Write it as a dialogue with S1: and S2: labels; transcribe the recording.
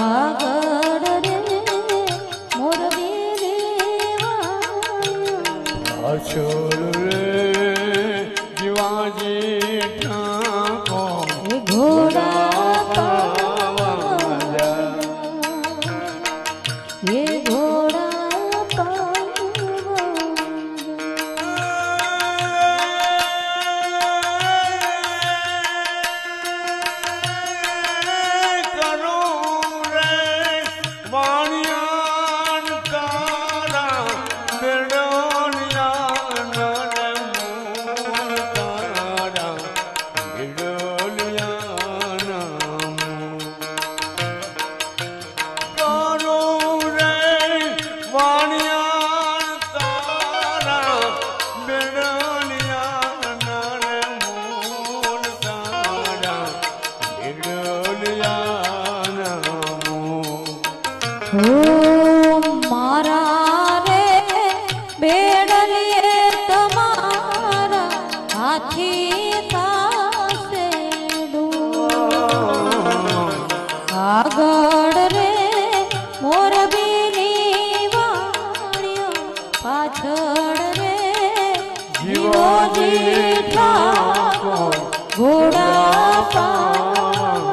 S1: આગળ રે મોરબી
S2: પાછળ રે જીવાજી ઠાકોર
S1: ઘોડા પાવા એ ઘોડા પાવા
S2: કરો રે વાણિયાન તારા બેડોલિયા નર તારા બેડોલિયા કરો રે વાણિયાન તારા બેડોલિયા નર તારા બેડોલિયા
S1: ઓ મારા રે બેડલીએ તમારા હાથી થાશે આગળ રે મોરબીની વાણીઓ પાછળ રે જીવોજી ઠાકોર ઘોડા પા